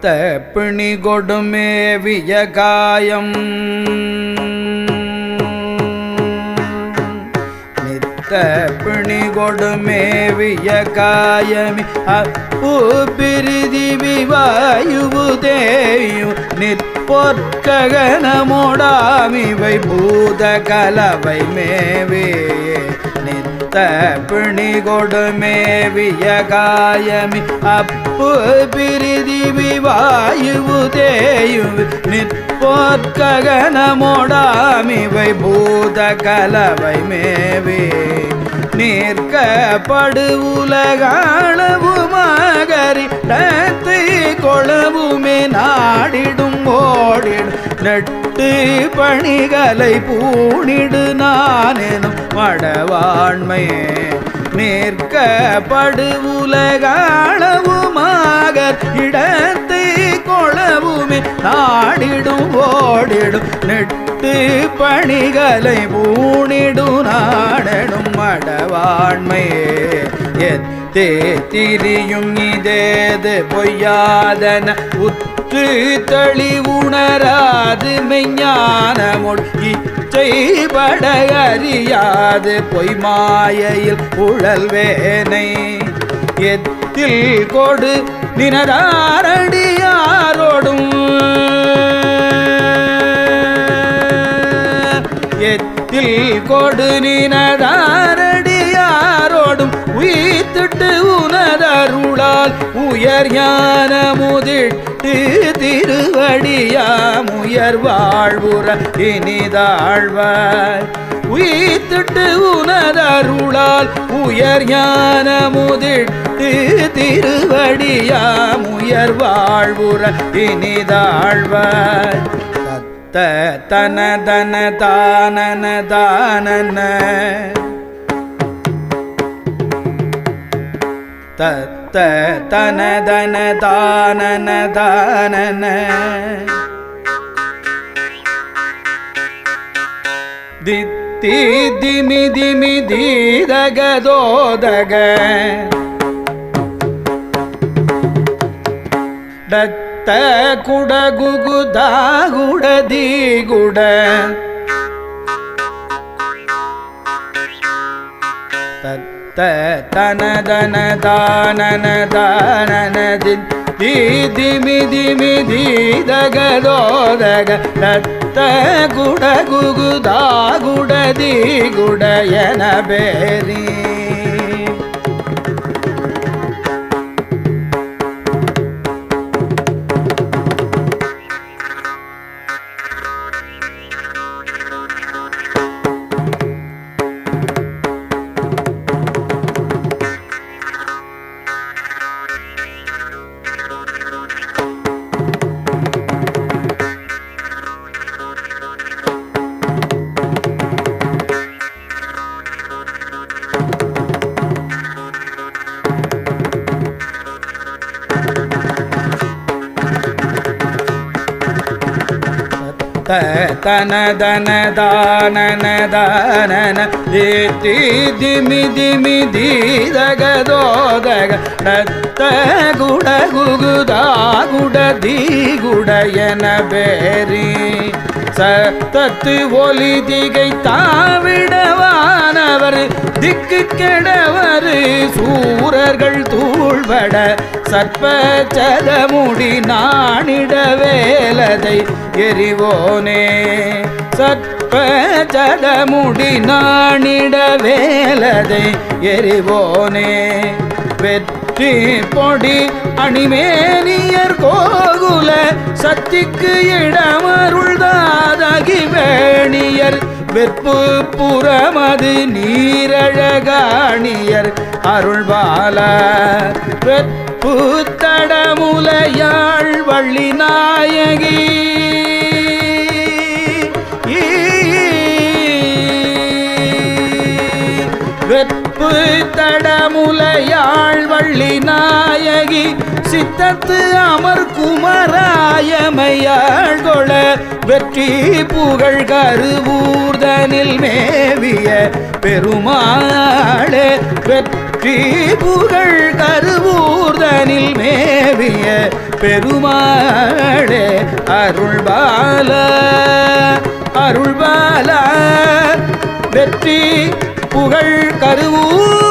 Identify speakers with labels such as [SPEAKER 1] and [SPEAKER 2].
[SPEAKER 1] நித்த பிணி கொடுமேவிய காயம் பிணி கொடுமேவிய காயமி அப்பு பிரிதி விவாயுதேயும் நிற்பொற்ககனமோடாமிவை பூத கலவை மேவே நித்த பிணி கொடுமேவிய காயமி அப்பு பிரிதி விவாயுதேயும் நிற்பொற்ககனமோடாமிவை பூத கலவை மேவே நீர்க்கப்படு உலகளவு மகரிடத்து கொளவுமே நாடிடும் ஓடிடும் நட்டு பணிகளை பூணிடு நானெனும் மடவாண்மையே நீர்க்கப்படு உலகளவு மகரிடத்து கொளவுமே நாடிடும் ஓடிடும் நெட்டு பணிகளை பூணிடு நாடனும் மடவாண்மையே எத்தே திரியும் இதேது பொய்யாதன உற்று தளி உணராது மெஞ்ஞானமுள் இச்சைபட அறியாது பொய்மாயையில் உழல்வேனை எத்தில் கொடு நினதாரடியாரோடும் எத்தில் கொடு நினதாரடியாரோடும் உயிர்த்திட்டு உனதருளால் உயர் ஞான முதிட்டு திருவடியாம் உயர் வாழ்வுற இனிதாழ்வாய் உயிர்த்திட்டு உனதருளால் உயர் ஞான முதிட்டு திருவடியாம் உயர் வாழ்வுற இனிதாழ்வாய் தன தன தானன தானன தத்த தன தன தானன தானன தித்தி திமி திமி தீதகதோதக டத்த குட குகுதா குட தீகுட தத்த தன தன தானன தானன திமி திமி தீதகதோதக தத்த குட குகுதா குட தீகுட என பேரி தன தன தானன தானன தித்தி திமி திமி தீதகதோதக டத்த குட குகுதா குட தீகுட என பேரி சத்தத்து ஒலி திகை தாவிடவானவர் திக்கு கெடவர் சூரர்கள் தூள்பட சற்ப சதமுடி நாணிட வேலதை எரிவோனே சற்ப சதமுடி நாணிட வேலதை எரிவோனே வெற்றி பொடி அணிமேனியர் கோகுல சத்திக்கு இடமருள்தாதகி வேணியர் வெற்பு புறமது நீரழகாணியர் அருள்பால வெற்பு தடமுலையாள் வள்ளி நாயகி வெற்பு தடமுலையாள் வள்ளி நாயகி சித்தத்து அமர் குமராயமையாள் கொள வெற்றி புகழ் கருவூர்தனில் மேவிய பெருமாளே வெற்ப வெற்றி புகழ் கருவூர்தனில் மேவிய பெருமாளே அருள்பால அருள்பால வெற்றி புகழ் கருவூர்